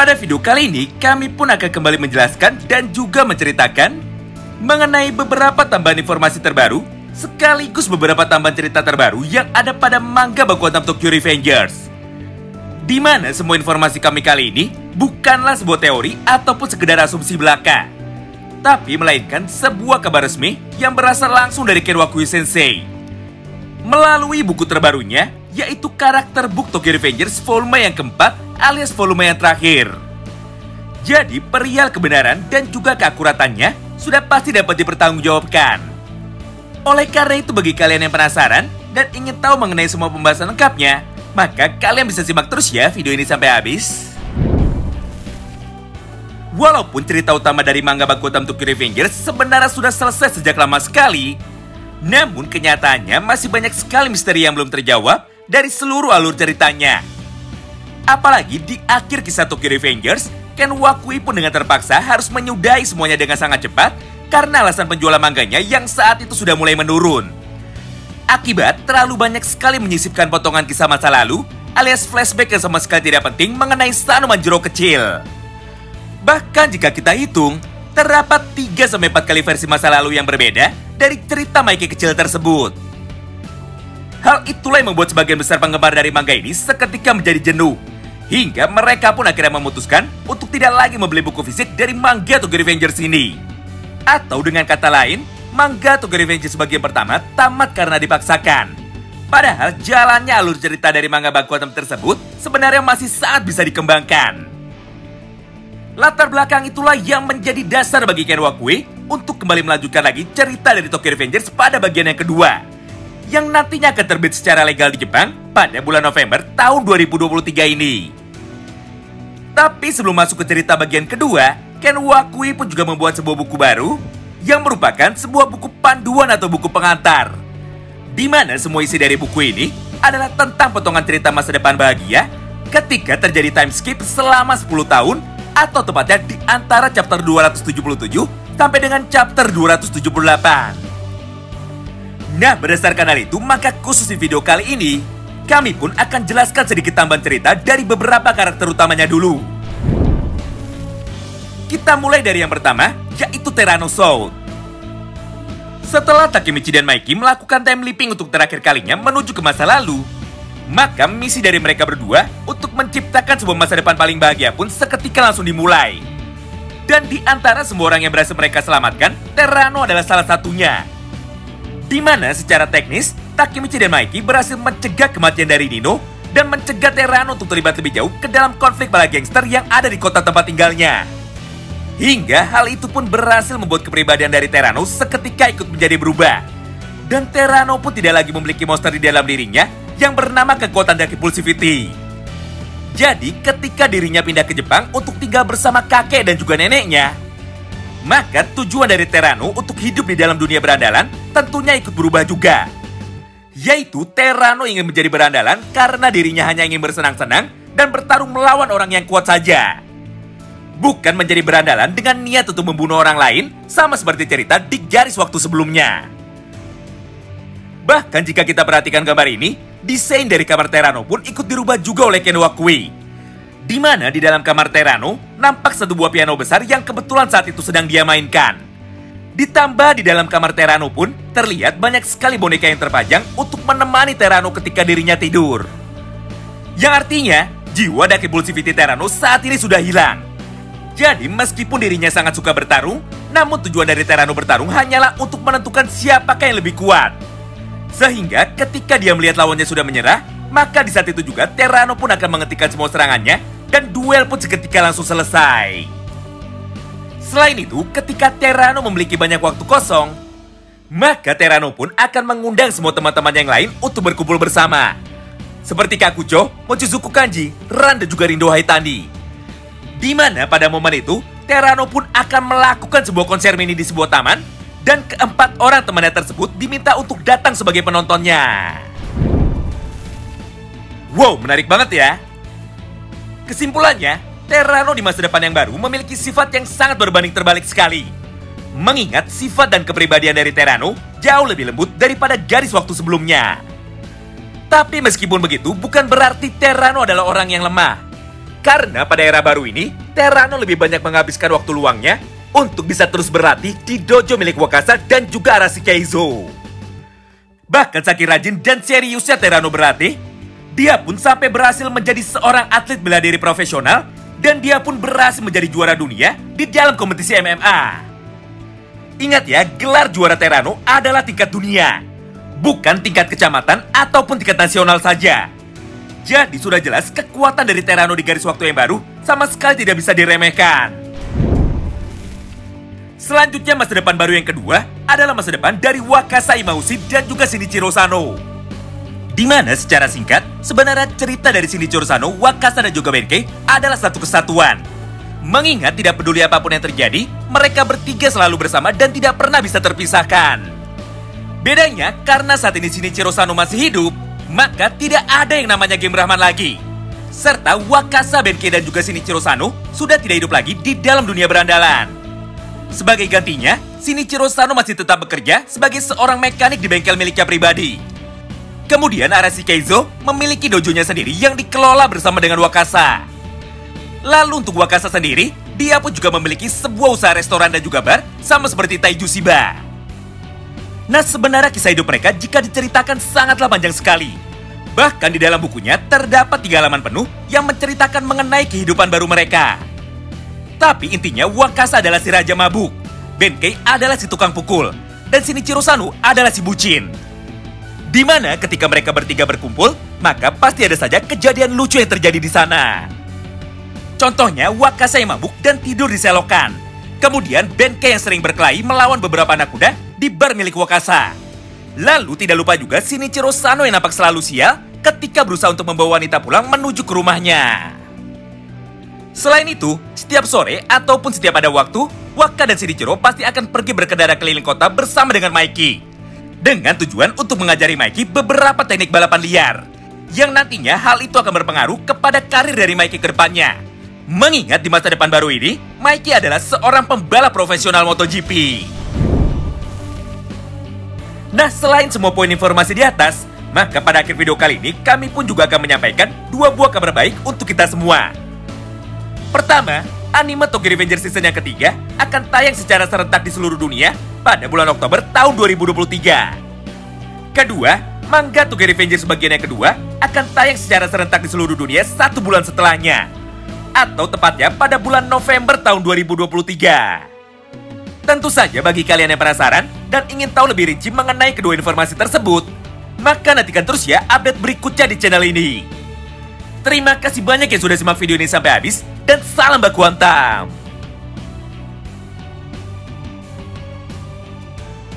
Pada video kali ini, kami pun akan kembali menjelaskan dan juga menceritakan mengenai beberapa tambahan informasi terbaru, sekaligus beberapa tambahan cerita terbaru yang ada pada manga Baku Hantam Tokyo Revengers. Di mana semua informasi kami kali ini bukanlah sebuah teori ataupun sekedar asumsi belaka, tapi melainkan sebuah kabar resmi yang berasal langsung dari Ken Wakui Sensei. Melalui buku terbarunya, yaitu karakter book Tokyo Revengers volume yang keempat alias volume yang terakhir. Jadi perihal kebenaran dan juga keakuratannya sudah pasti dapat dipertanggungjawabkan. Oleh karena itu bagi kalian yang penasaran dan ingin tahu mengenai semua pembahasan lengkapnya, maka kalian bisa simak terus ya video ini sampai habis. Walaupun cerita utama dari manga Baku Hantam Tokyo Revengers sebenarnya sudah selesai sejak lama sekali, namun kenyataannya masih banyak sekali misteri yang belum terjawab dari seluruh alur ceritanya. Apalagi di akhir kisah Tokyo Revengers, Ken Wakui pun dengan terpaksa harus menyudahi semuanya dengan sangat cepat karena alasan penjualan manganya yang saat itu sudah mulai menurun. Akibat terlalu banyak sekali menyisipkan potongan kisah masa lalu alias flashback yang sama sekali tidak penting mengenai Sano Manjiro kecil. Bahkan jika kita hitung, terdapat 3-4 kali versi masa lalu yang berbeda dari cerita Maiki kecil tersebut. Hal itulah yang membuat sebagian besar penggemar dari manga ini seketika menjadi jenuh, hingga mereka pun akhirnya memutuskan untuk tidak lagi membeli buku fisik dari manga Tokyo Revengers ini. Atau dengan kata lain, manga Tokyo Revengers bagian pertama tamat karena dipaksakan. Padahal jalannya alur cerita dari manga Baku Hantam tersebut sebenarnya masih sangat bisa dikembangkan. Latar belakang itulah yang menjadi dasar bagi Ken Wakui untuk kembali melanjutkan lagi cerita dari Tokyo Revengers pada bagian yang kedua, yang nantinya akan terbit secara legal di Jepang pada bulan November tahun 2023 ini. Tapi sebelum masuk ke cerita bagian kedua, Ken Wakui pun juga membuat sebuah buku baru yang merupakan sebuah buku panduan atau buku pengantar, di mana semua isi dari buku ini adalah tentang potongan cerita masa depan bahagia ketika terjadi time skip selama 10 tahun, atau tepatnya di antara chapter 277 sampai dengan chapter 278. Nah, berdasarkan hal itu, maka khusus di video kali ini, kami pun akan jelaskan sedikit tambahan cerita dari beberapa karakter utamanya dulu. Kita mulai dari yang pertama, yaitu Terano Soul. Setelah Takemichi dan Maiki melakukan time leaping untuk terakhir kalinya menuju ke masa lalu, maka misi dari mereka berdua untuk menciptakan sebuah masa depan paling bahagia pun seketika langsung dimulai. Dan di antara semua orang yang berhasil mereka selamatkan, Terano adalah salah satunya. Di mana secara teknis, Takemichi dan Maiki berhasil mencegah kematian dari Nino dan mencegah Terano untuk terlibat lebih jauh ke dalam konflik para gangster yang ada di kota tempat tinggalnya. Hingga hal itu pun berhasil membuat kepribadian dari Terano seketika ikut menjadi berubah. Dan Terano pun tidak lagi memiliki monster di dalam dirinya yang bernama kekuatan Dark Impulsivity. Jadi ketika dirinya pindah ke Jepang untuk tinggal bersama kakek dan juga neneknya, maka tujuan dari Terano untuk hidup di dalam dunia berandalan tentunya ikut berubah juga. Yaitu Terano ingin menjadi berandalan karena dirinya hanya ingin bersenang-senang dan bertarung melawan orang yang kuat saja. Bukan menjadi berandalan dengan niat untuk membunuh orang lain sama seperti cerita di garis waktu sebelumnya. Bahkan jika kita perhatikan gambar ini, desain dari kamar Terano pun ikut dirubah juga oleh Ken Wakui. Di mana di dalam kamar Terano nampak satu buah piano besar yang kebetulan saat itu sedang dia mainkan. Ditambah di dalam kamar Terano pun terlihat banyak sekali boneka yang terpajang untuk menemani Terano ketika dirinya tidur. Yang artinya jiwa Dark Impulsivity Terano saat ini sudah hilang. Jadi meskipun dirinya sangat suka bertarung, namun tujuan dari Terano bertarung hanyalah untuk menentukan siapakah yang lebih kuat. Sehingga ketika dia melihat lawannya sudah menyerah, maka di saat itu juga Terano pun akan menghentikan semua serangannya dan duel pun seketika langsung selesai. Selain itu, ketika Terano memiliki banyak waktu kosong, maka Terano pun akan mengundang semua teman-teman yang lain untuk berkumpul bersama. Seperti Kakucho, Mochizuku Kanji, Ran dan juga Rindo Haitani. Di mana pada momen itu, Terano pun akan melakukan sebuah konser mini di sebuah taman, dan keempat orang temannya tersebut diminta untuk datang sebagai penontonnya. Wow, menarik banget ya. Kesimpulannya, Terano di masa depan yang baru memiliki sifat yang sangat berbanding terbalik sekali. Mengingat sifat dan kepribadian dari Terano jauh lebih lembut daripada garis waktu sebelumnya. Tapi meskipun begitu, bukan berarti Terano adalah orang yang lemah. Karena pada era baru ini, Terano lebih banyak menghabiskan waktu luangnya untuk bisa terus berlatih di dojo milik Wakasa dan juga Arashi Keizo. Bahkan saking rajin dan seriusnya Terano berlatih, dia pun sampai berhasil menjadi seorang atlet bela diri profesional dan dia pun berhasil menjadi juara dunia di dalam kompetisi MMA. Ingat ya, gelar juara Terano adalah tingkat dunia, bukan tingkat kecamatan ataupun tingkat nasional saja. Jadi sudah jelas kekuatan dari Terano di garis waktu yang baru sama sekali tidak bisa diremehkan. Selanjutnya masa depan baru yang kedua adalah masa depan dari Wakasa Imaushi dan juga Shinichiro Sano. Di mana secara singkat, sebenarnya cerita dari Shinichiro Sano, Wakasa dan juga Benkei adalah satu kesatuan. Mengingat tidak peduli apapun yang terjadi, mereka bertiga selalu bersama dan tidak pernah bisa terpisahkan. Bedanya, karena saat ini Shinichiro Sano masih hidup, maka tidak ada yang namanya Game Rahman lagi. Serta Wakasa, Benkei dan juga Shinichiro Sano sudah tidak hidup lagi di dalam dunia berandalan. Sebagai gantinya, Shinichiro Sano masih tetap bekerja sebagai seorang mekanik di bengkel miliknya pribadi. Kemudian Arashi Keizo memiliki dojonya sendiri yang dikelola bersama dengan Wakasa. Lalu untuk Wakasa sendiri, dia pun juga memiliki sebuah usaha restoran dan juga bar sama seperti Taiju Shiba. Nah, sebenarnya kisah hidup mereka jika diceritakan sangatlah panjang sekali. Bahkan di dalam bukunya terdapat 3 halaman penuh yang menceritakan mengenai kehidupan baru mereka. Tapi intinya Wakasa adalah si raja mabuk, Benkei adalah si tukang pukul, dan Shinichiro Sano adalah si bucin. Di mana ketika mereka bertiga berkumpul, maka pasti ada saja kejadian lucu yang terjadi di sana. Contohnya Wakasa yang mabuk dan tidur di selokan. Kemudian Benkei yang sering berkelahi melawan beberapa anak kuda di bar milik Wakasa. Lalu tidak lupa juga Shinichiro Sano yang nampak selalu sial ketika berusaha untuk membawa wanita pulang menuju ke rumahnya. Selain itu, setiap sore ataupun setiap ada waktu, Waka dan Shinichiro pasti akan pergi berkendara keliling kota bersama dengan Maiki. Dengan tujuan untuk mengajari Maiki beberapa teknik balapan liar. Yang nantinya hal itu akan berpengaruh kepada karir dari Maiki ke depannya. Mengingat di masa depan baru ini, Maiki adalah seorang pembalap profesional MotoGP. Nah, selain semua poin informasi di atas, maka pada akhir video kali ini kami pun juga akan menyampaikan 2 buah kabar baik untuk kita semua. Pertama, anime Tokyo Revengers season yang ketiga akan tayang secara serentak di seluruh dunia pada bulan Oktober tahun 2023. Kedua, manga Tokyo Revengers bagian yang kedua akan tayang secara serentak di seluruh dunia 1 bulan setelahnya. Atau tepatnya pada bulan November tahun 2023. Tentu saja bagi kalian yang penasaran dan ingin tahu lebih rinci mengenai kedua informasi tersebut, maka nantikan terus ya update berikutnya di channel ini. Terima kasih banyak yang sudah simak video ini sampai habis, dan salam baku hantam!